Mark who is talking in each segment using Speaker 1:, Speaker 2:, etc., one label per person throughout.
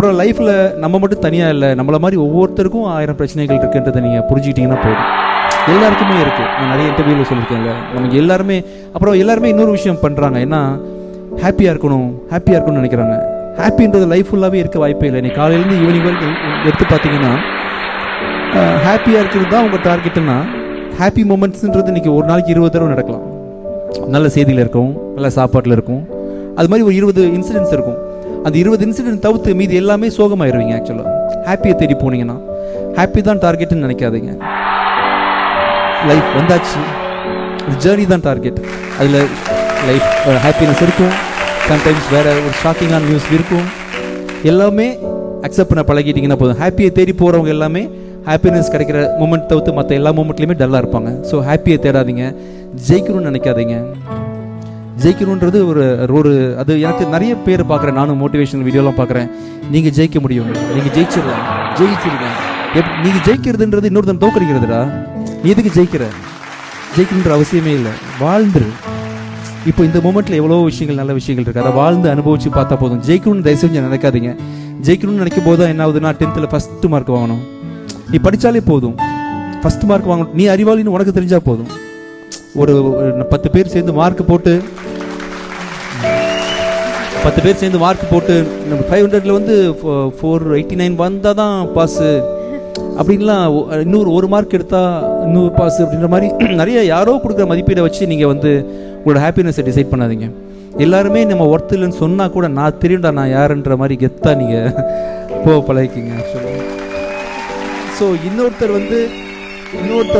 Speaker 1: அப்புறம் லைஃப்பில் நம்ம மட்டும் தனியாக இல்லை, நம்மளை மாதிரி ஒவ்வொருத்தருக்கும் 1000 பிரச்சனைகள் இருக்குன்றதை நீங்கள் புரிஞ்சுக்கிட்டிங்கன்னா போதும். எல்லாருக்குமே இருக்குது. நான் நிறைய இன்டர்வியூவில் சொல்லியிருக்கேன்ல, நமக்கு எல்லாருமே. அப்புறம் எல்லாருமே இன்னொரு விஷயம் பண்ணுறாங்க, ஏன்னா ஹாப்பியாக இருக்கணும்னு நினைக்கிறாங்க. ஹாப்பின்றது லைஃப் ஃபுல்லாகவே இருக்க வாய்ப்பே இல்லை. நீ காலையிலேருந்து ஈவினிங் வரைக்கும் எடுத்து பார்த்தீங்கன்னா ஹாப்பியாக இருக்கிறது தான் உங்கள் டார்கெட்டுன்னா, ஹாப்பி மூமெண்ட்ஸுன்றது இன்றைக்கி ஒரு நாளைக்கு 20 தடவை நடக்கலாம். நல்ல செய்தியில் இருக்கும், நல்ல சாப்பாட்டில் இருக்கும், அது மாதிரி ஒரு 20 இன்சிடென்ட்ஸ் இருக்கும். அந்த 20 இன்சிடென்ட் தவிர்த்து மீது எல்லாமே சோகமாயிருவீங்க. ஆக்சுவலாக ஹாப்பியை தேடி போனீங்கன்னா ஹாப்பி தான் டார்கெட்டுன்னு நினைக்காதீங்க. லைஃப் வந்தாச்சு, ஜேர்னி தான் டார்கெட். அதில் லைஃப் ஹாப்பினஸ் இருக்கும், சம்டைம்ஸ் வேறு ஒரு ஷாக்கிங்கான நியூஸ் இருக்கும். எல்லாமே அக்செப்ட் பண்ண பழகிட்டிங்கன்னா போதும். ஹாப்பியை தேடி போகிறவங்க எல்லாமே ஹாப்பினஸ் கிடைக்கிற மூமெண்ட் தவிர்த்து மற்ற எல்லா மூமெண்ட்லேயுமே டல்லாக இருப்பாங்க. ஸோ ஹாப்பியை தேடாதீங்க, ஜெயிக்கணும்னு நினைக்காதீங்க. ஜெயிக்கணுன்றது ஒரு அது எனக்கு நிறைய பேர் பார்க்குறேன், நானும் மோட்டிவேஷனல் வீடியோலாம் பார்க்குறேன். நீங்கள் ஜெயிக்க முடியும், நீங்கள் ஜெயிச்சிருங்க. நீங்கள் ஜெயிக்கிறதுன்றது இன்னொருத்தன் தோக்கடிக்கிறதுடா. நீ எதுக்கு ஜெயிக்கணுன்ற அவசியமே இல்லை, வாழ்ந்துரு. இப்போ இந்த மூமெண்ட்டில் எவ்வளோ விஷயங்கள், நல்ல விஷயங்கள் இருக்குது, அதை வாழ்ந்து அனுபவிச்சு பார்த்தா போதும். ஜெயிக்கணும்னு தயவு செஞ்சு நினைக்காதீங்க. ஜெயிக்கணும்னு நினைக்கும் போது தான் என்ன ஆகுதுன்னா, 10th ஃபஸ்ட்டு மார்க் வாங்கணும். நீ படித்தாலே போதும், ஃபஸ்ட் மார்க் வாங்கணும். நீ அறிவாளின்னு உனக்கு தெரிஞ்சால் போதும். ஒரு 10 பேர் சேர்ந்து மார்க் போட்டு நம்ம 500 வந்து 489 வந்தால் தான் பாஸு அப்படின்லாம், இன்னொரு 1 மார்க் எடுத்தால் இன்னொரு பாஸ் அப்படின்ற மாதிரி நிறைய யாரோ கொடுக்குற மதிப்பீடை வச்சு நீங்கள் வந்து உங்களோட ஹாப்பினஸை டிசைட் பண்ணாதீங்க. எல்லாருமே நம்ம ஒர்த் இல்லைன்னு சொன்னால் கூட நான் தெரியும்டா நான் யாருன்ற மாதிரி கெத்தாக நீங்கள் பழகிக்கிங்க. ஆக்சுவலாக ஸோ இன்னொருத்தர்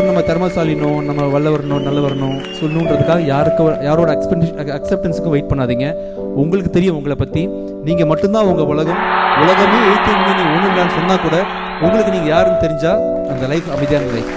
Speaker 1: நம்ம திறமசாலினோ, நம்ம நல்ல வரணும் சொல்லணுன்றதுக்காக யாரோட அக்செப்டன்ஸுக்கும் வெயிட் பண்ணாதீங்க. உங்களுக்கு தெரியும் உங்களை பற்றி, நீங்கள் மட்டும்தான் உங்கள் உலகமே எழுத்து நீ ஒன்றும் இல்லைன்னு சொன்னால் கூட உங்களுக்கு நீங்கள் யாருன்னு தெரிஞ்சால் அந்த லைஃப் அமைதியான லைஃப்.